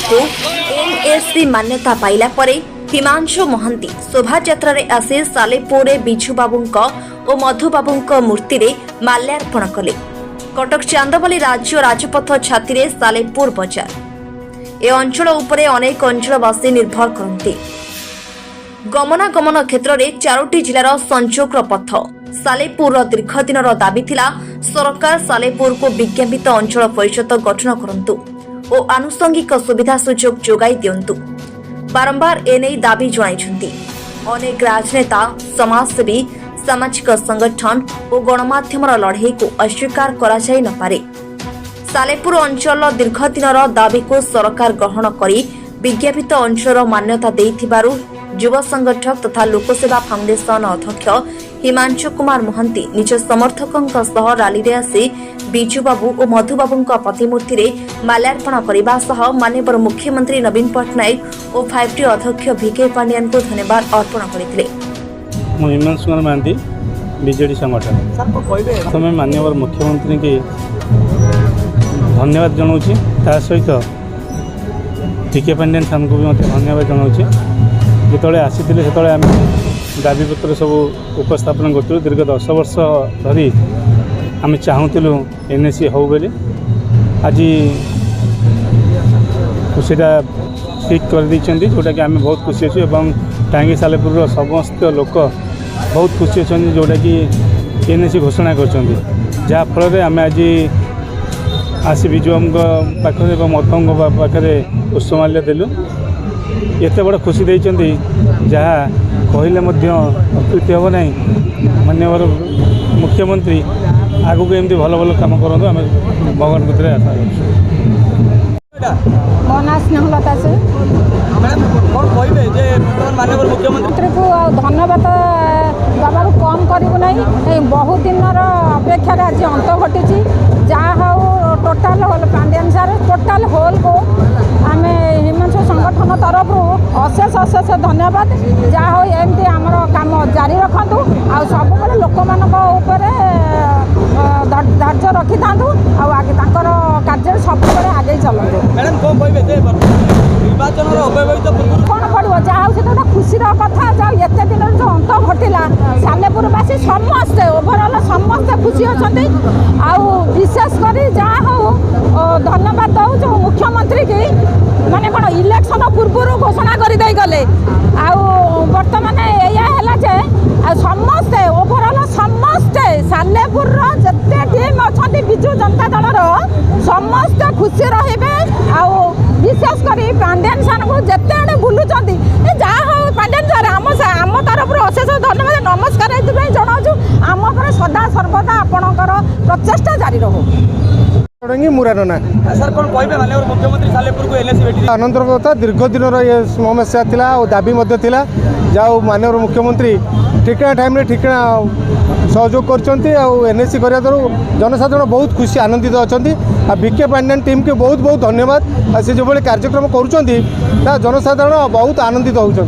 को एनएसी मान्यता पाइला परे हिमांशु महांती शोभायात्रा रे आसी सालेपुर बिजू बाबूंक और मधु बाबूंक मूर्ति रे माल्यार्पण कले। कटक चांदबाली राज्य राजपथ छाती रे सालेपुर बजार ए अंचल उपरे अनेक अंचलवासी निर्भर करते। गमनागमन क्षेत्र में 4टी जिलार संजोग पथ सालेपुर दीर्घ दिन दाबी थिला सरकार सालेपुर को विज्ञापित अंचल परिषद गठन करंतु और आनुषंगिक सुविधा सुजोग जोगाई दियंतु। बारंबार एने दाबी जणाइछंती। अनेक राजनेता समाजसेवी सामाजिक संगठन और गणमाध्यमर लड़ाई को अस्वीकार करा जाय न पारे। सालेपुर अंचल दीर्घ दिन दाबी को सरकार ग्रहण करी विज्ञापित अंचल मान्यता देइथिबारु युवा संगठक तथा लोकसेवा फाउंडेशन अध्यक्ष हिमांशु कुमार महांती निज समर्थकों रैली रे आसी बिजू बाबू और मधु बाबू प्रतिमूर्ति रे माल्यार्पण करने सह माननीय मुख्यमंत्री नवीन पट्टनायक और 5T अध्यक्ष भिके पांडियान को धन्यवाद अर्पण करते। हिमांशु कुमार महांती बीजेडी संगठन प्रथम माननीय मुख्यमंत्री की धन्यवाद जनाऊँगी सहित भिके पांडियान सामू को भी धन्यवाद जनाऊँगी। जिते आसी से आम दाबीपत्र सब उपस्थापन करूँ। दीर्घ 10 वर्ष धरी आम चाहूलु एनएसी हो बोली आज खुशीटा ठीक कर जोटा कि आम बहुत खुशी अच्छे और टांगी सालेपुर समस्त लोक बहुत खुशी अच्छा जोटा कि एनएसी घोषणा कर आम आज आसी विजु पाखे मधुओं पाखे पुष्पमाल्य देलु। एत बड़ खुशी देइचंदी जहाँ कहले अत्युक्ति हम ना। माननीय मुख्यमंत्री आगु को एमती भल भल काम करूँ आम भगवान को आशा स्नेहलता से मुख्यमंत्री को धन्यवाद दबा कम करूँ ना। बहुत दिन अपेक्षा आज अंत घटी जहाँ हूँ टोटाल होल पांडियान सार टोटाल होल को आम हिमांशु संगठन तरफ अशेष अशेष धन्यवाद। जहाँ हो एमती आमर काम जारी रखु आ सब लोक मान धैर्य रखी था आगे कार्य सब आगे चलते। कौन पड़ो जहाँ से गोटे खुशीर कथा जहाँ एत दिन जो अंत घटला सालेपुरवासी समस्ते ओभरअल समस्ते खुशी अच्छा। विशेषकर जहाँ हो धन्यवाद दौ जो मुख्यमंत्री की माने कौन इलेक्शन पूर्व घोषणा कर गले बर्तमान या समस्ते ओभरअल समस्ते सालेपुर जिते टीम अच्छा विजु जनता दल समस्ते खुशी रे विशेषकर पांडियान सार को जिते आड़े बुलूँ जहाँ हो पांडियान सार आम तरफ अशेष धन्यवाद नमस्कार ये जनाऊँ। आम पर सदा सर्वदा आपणकर प्रचेषा जारी रहो। मुरारना सर कौन कहे माननीय मुख्यमंत्री सालेपुर को एनएसी भेटी आनंदर कथा दीर्घ दिन ये समस्या थिला और दाबी थिला जाओ माननीय मुख्यमंत्री ठिकना टाइम ठिकना सहयोग कर एनएसी करने द्वारा जनसाधारण बहुत खुशी आनंदित अच्छा। भिके पांडियान टीम के बहुत बहुत धन्यवाद। से जो कार्यक्रम कर जनसाधारण बहुत आनंदित होती।